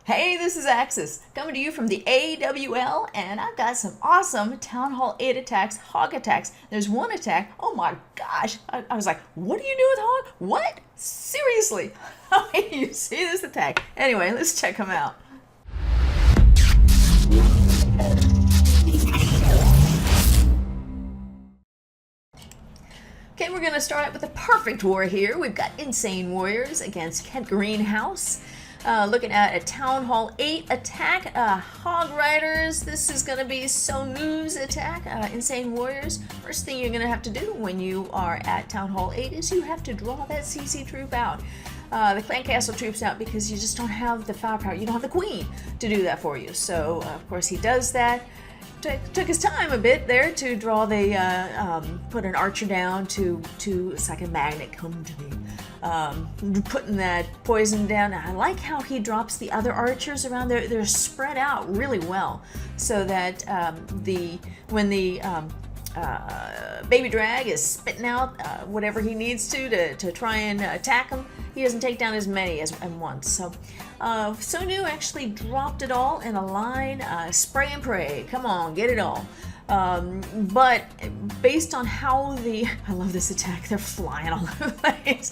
Hey, this is Axis, coming to you from the AWL, and I've got some awesome Town Hall 8 attacks, Hog Attacks. There's one attack, oh my gosh, I was like, what do you do with Hog? What? Seriously? How do you see this attack? Anyway, let's check them out. Okay, we're going to start out with a perfect war here. We've got Insane Warriors against Kent Greenhouse. Looking at a Town Hall 8 attack. Hog Riders, this is going to be So News attack. Insane Warriors, first thing you're going to have to do when you are at Town Hall 8 is you have to draw that CC troop out. The Clan Castle troops out because you just don't have the firepower. You don't have the queen to do that for you. So, of course, he does that. Took his time a bit there to draw the, put an archer down to it's like a magnet, come to me. Putting that poison down. I like how he drops the other archers around there. They're spread out really well so that when the baby drag is spitting out whatever he needs to try and attack him, he doesn't take down as many as at once. So Sonu actually dropped it all in a line, spray and pray, come on, get it all. But based on how I love this attack, they're flying all over the place.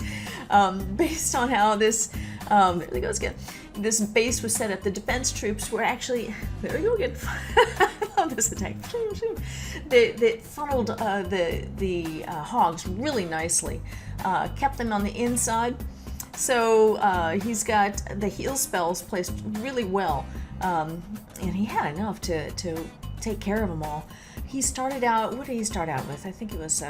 Based on how this, there it goes again, this base was set up, the defense troops were actually, there we go again, I love this attack. They funneled the hogs really nicely, kept them on the inside. So he's got the heal spells placed really well, and he had enough to take care of them all. He started out, what did he start out with? I think it was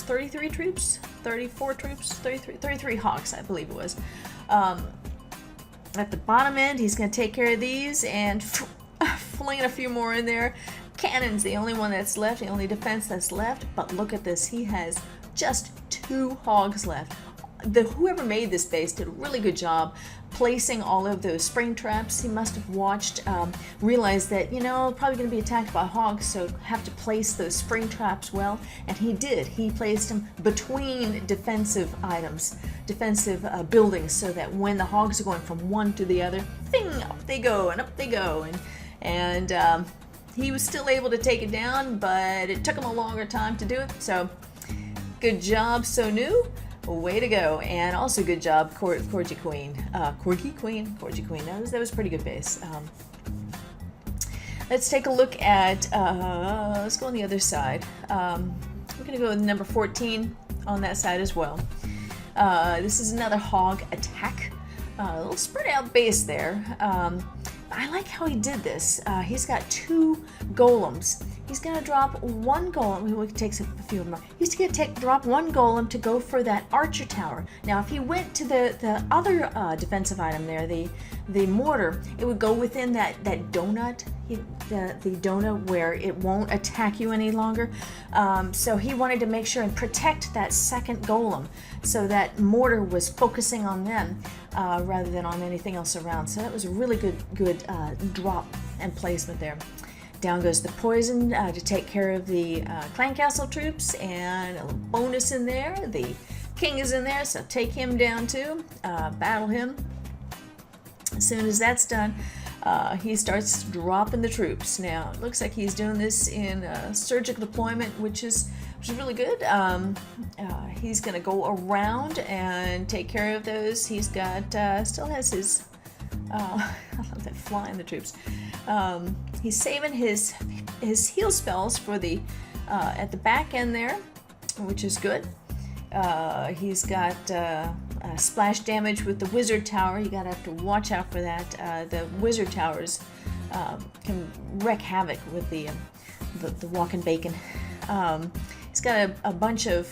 33 troops, 34 troops, 33 Hogs, I believe it was. At the bottom end, he's going to take care of these and fling a few more in there. Cannon's the only one that's left, the only defense that's left. But look at this, he has just 2 Hogs left. Whoever made this base did a really good job placing all of those spring traps. He must have watched, realized that, probably going to be attacked by hogs, so have to place those spring traps well, and he did. He placed them between defensive items, defensive buildings, so that when the hogs are going from one to the other, thing, up they go, and up they go, and he was still able to take it down, but it took him a longer time to do it, so good job, Sonu. Way to go, and also good job, Corgi Queen. That was pretty good base. Let's take a look at. Let's go on the other side. We're gonna go with number 14 on that side as well. This is another Hog Attack. A little spread out base there. I like how he did this. He's got 2 golems. He's going to drop 1 golem. It takes a few more. He's going to drop 1 golem to go for that archer tower. Now, if he went to the other defensive item there, the mortar, it would go within that donut, the donut where it won't attack you any longer. So he wanted to make sure and protect that second golem, so that mortar was focusing on them rather than on anything else around. So that was a really good drop and placement there. Down goes the poison to take care of the Clan Castle troops, and a little bonus in there. The king is in there, so take him down too. Battle him. As soon as that's done, he starts dropping the troops. Now, it looks like he's doing this in surgical deployment, which is really good. He's going to go around and take care of those. He's got, still has his, I love that, flying the troops. He's saving his heal spells for the at the back end there, which is good. He's got splash damage with the wizard tower. You gotta have to watch out for that. The wizard towers can wreak havoc with the walking bacon. He's got a bunch of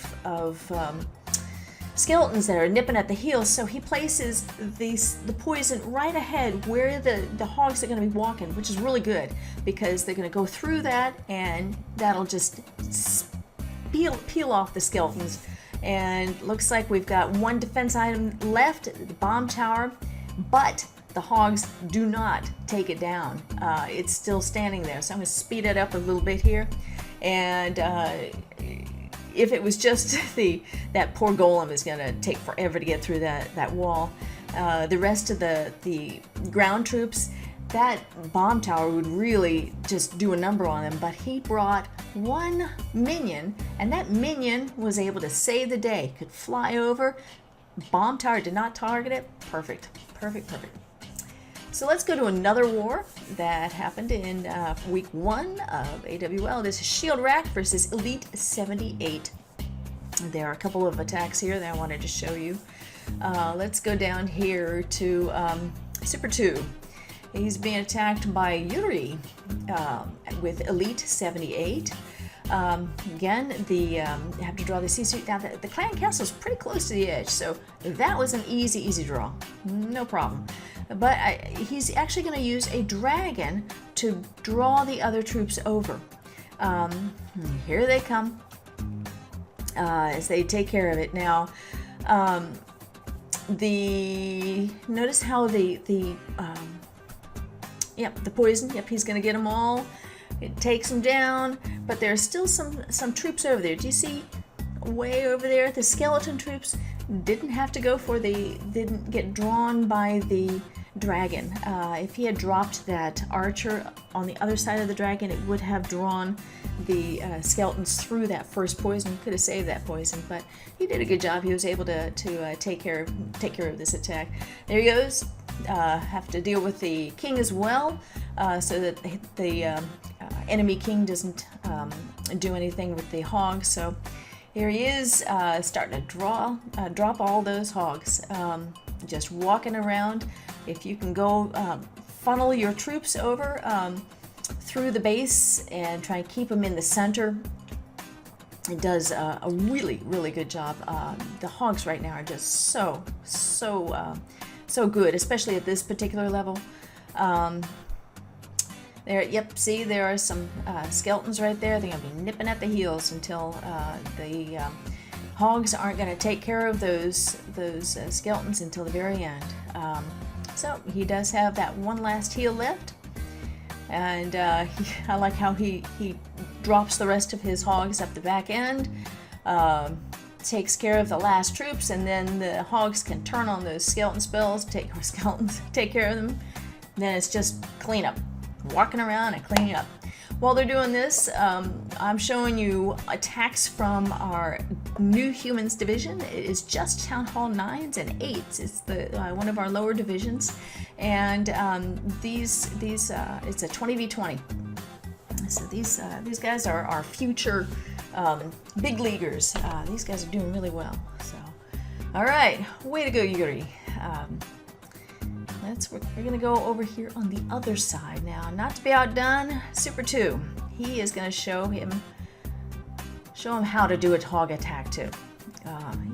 skeletons that are nipping at the heels, so he places the poison right ahead where the hogs are going to be walking, which is really good because they're going to go through that, and that'll just peel off the skeletons. And looks like we've got 1 defense item left, the bomb tower, but the hogs do not take it down. It's still standing there, so I'm going to speed it up a little bit here, and if it was just that poor golem is going to take forever to get through that wall. the rest of the ground troops, that bomb tower would really just do a number on them. But he brought one minion, and that minion was able to save the day. Could fly over. Bomb tower did not target it. Perfect. Perfect, perfect. So let's go to another war that happened in week 1 of AWL. This is Shield Rack versus Elite 78. There are a couple of attacks here that I wanted to show you. Let's go down here to Super 2. He's being attacked by Yuri with Elite 78. Again, you have to draw the C-suit. Now, the clan castle is pretty close to the edge, so that was an easy draw. No problem. But he's actually going to use a dragon to draw the other troops over. Here they come as they take care of it. Now, notice how the poison. Yep, he's going to get them all. It takes them down, but there are still some troops over there. Do you see way over there? The skeleton troops didn't get drawn by the dragon. If he had dropped that archer on the other side of the dragon, it would have drawn the skeletons through that first poison. He could have saved that poison, but he did a good job. He was able to take care of this attack. There he goes. Have to deal with the king as well, so that the enemy king doesn't do anything with the hogs. So here he is, starting to drop all those hogs, just walking around. If you can go funnel your troops over through the base and try and keep them in the center, it does a really good job. The hogs right now are just so good, especially at this particular level. See, there are some skeletons right there. They're going to be nipping at the heels until the hogs aren't going to take care of those skeletons until the very end. So he does have that one last heal left, and I like how he drops the rest of his hogs up the back end, takes care of the last troops, and then the hogs can turn on those skeleton spells, take care of them. Then it's just cleanup, walking around and cleaning up. While they're doing this, I'm showing you attacks from our New Humans division. It is just Town Hall 9s and 8s. It's one of our lower divisions, and it's a 20v20. So these guys are our future big leaguers. These guys are doing really well. So, all right, way to go, Yuri. We're gonna go over here on the other side now. Not to be outdone, Super 2. He is gonna show him how to do a Hog Attack too.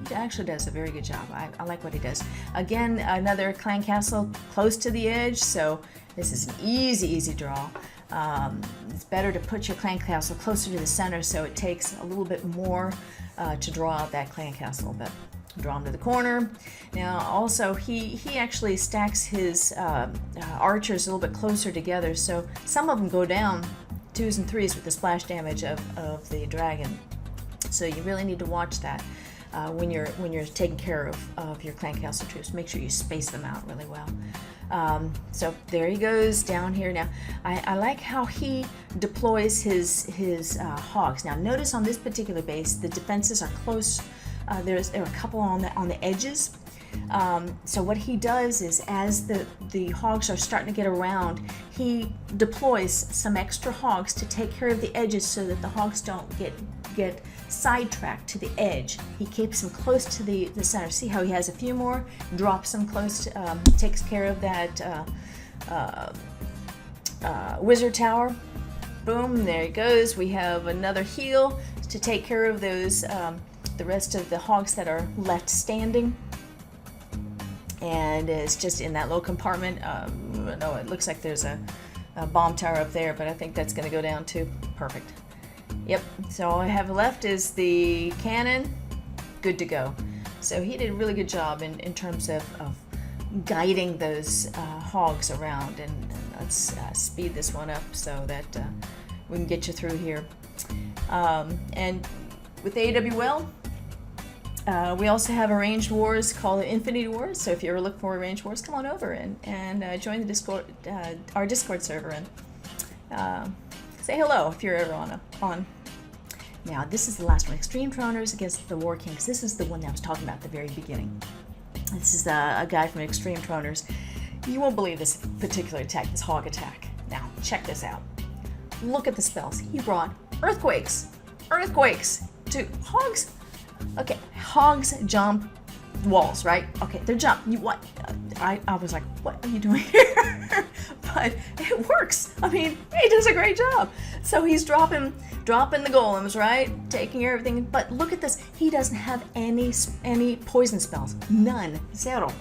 He actually does a very good job. I like what he does. Again, another clan castle close to the edge, so this is an easy draw. It's better to put your clan castle closer to the center, so it takes a little bit more to draw out that clan castle. But draw him to the corner. Now, also, he actually stacks his archers a little bit closer together, so some of them go down 2s and 3s with the splash damage of the dragon. So you really need to watch that when you're taking care of your clan castle troops. Make sure you space them out really well. So there he goes down here. Now, I like how he deploys his hogs. Now, notice on this particular base, the defenses are close. There are a couple on the edges. So what he does is, as the hogs are starting to get around, he deploys some extra hogs to take care of the edges so that the hogs don't get sidetracked to the edge. He keeps them close to the center. See how he has a few more, drops them close, takes care of that wizard tower. Boom, there it goes. We have another heal to take care of those the rest of the hogs that are left standing. And it's just in that little compartment. No, it looks like there's a bomb tower up there, but I think that's going to go down too. Perfect. Yep, so all I have left is the cannon. Good to go. So he did a really good job in terms of guiding those hogs around. And let's speed this one up so that we can get you through here. And with AWL, We also have arranged wars called Infinity Wars. So if you ever look for arranged wars, come on over and join the Discord, our Discord server, and say hello if you're ever on. Now this is the last one: Extreme Troners against the War Kings. This is the one that I was talking about at the very beginning. This is a guy from Extreme Troners. You won't believe this particular attack, this Hog Attack. Now check this out. Look at the spells. He brought earthquakes to hogs. Okay, hogs jump walls, right? Okay, they're jump. What? I was like, what are you doing here? But it works. I mean, he does a great job. So he's dropping the golems, right? Taking care of everything. But look at this. He doesn't have any poison spells. None. Zero.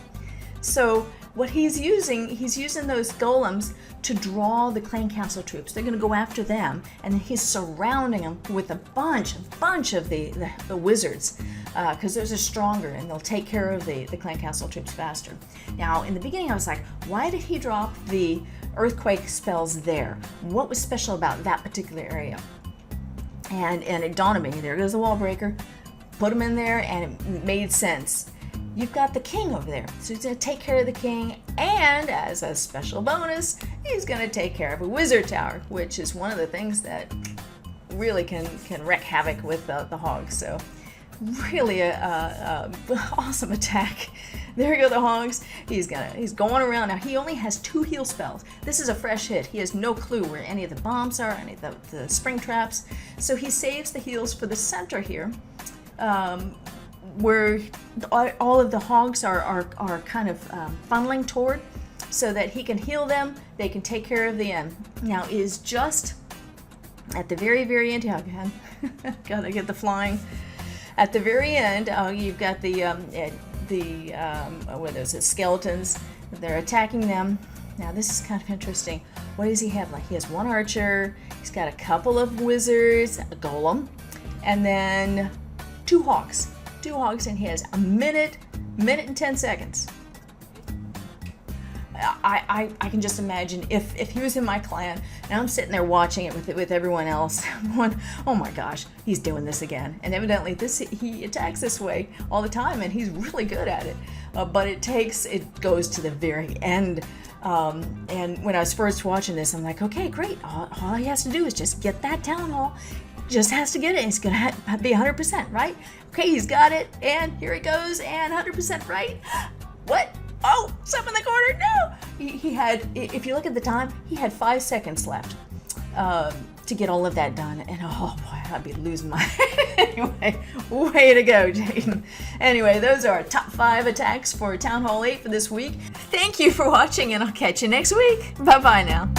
So what he's using those golems to draw the clan council troops. They're going to go after them, and then he's surrounding them with a bunch of the wizards, because those are stronger and they'll take care of the clan council troops faster. Now, in the beginning, I was like, why did he drop the earthquake spells there? What was special about that particular area? And it dawned on me. There goes the wall breaker. Put him in there, and it made sense. You've got the king over there, so he's going to take care of the king, and as a special bonus, he's going to take care of a wizard tower, which is one of the things that really can wreak havoc with the hogs. So really a awesome attack. There go the hogs. He's going around. Now he only has 2 heal spells. This is a fresh hit. He has no clue where any of the bombs are, any of the spring traps. So he saves the heals for the center here, where all of the hogs are kind of funneling toward, so that he can heal them. They can take care of the end. Now it is just at the very end. Again, gotta get the flying. At the very end, you've got the what are those? The skeletons. They're attacking them. Now this is kind of interesting. What does he have? Like, he has 1 archer. He's got a couple of wizards, a golem, and then 2 hogs. 2 hogs, and he has a minute and 10 seconds. I can just imagine if he was in my clan and I'm sitting there watching it with everyone else, I'm going, oh my gosh, he's doing this again. And evidently he attacks this way all the time, and he's really good at it. But it goes to the very end. And when I was first watching this, I'm like, okay, great. All he has to do is just get that town hall. Just has to get it. He's going to be 100%, right? Okay, he's got it, and here he goes, and 100% right. What? Oh, some in the corner, no! He had, if you look at the time, he had 5 seconds left to get all of that done, and oh boy, I'd be losing my anyway, way to go, Jaden. Anyway, those are our top 5 attacks for Town Hall 8 for this week. Thank you for watching, and I'll catch you next week. Bye-bye now.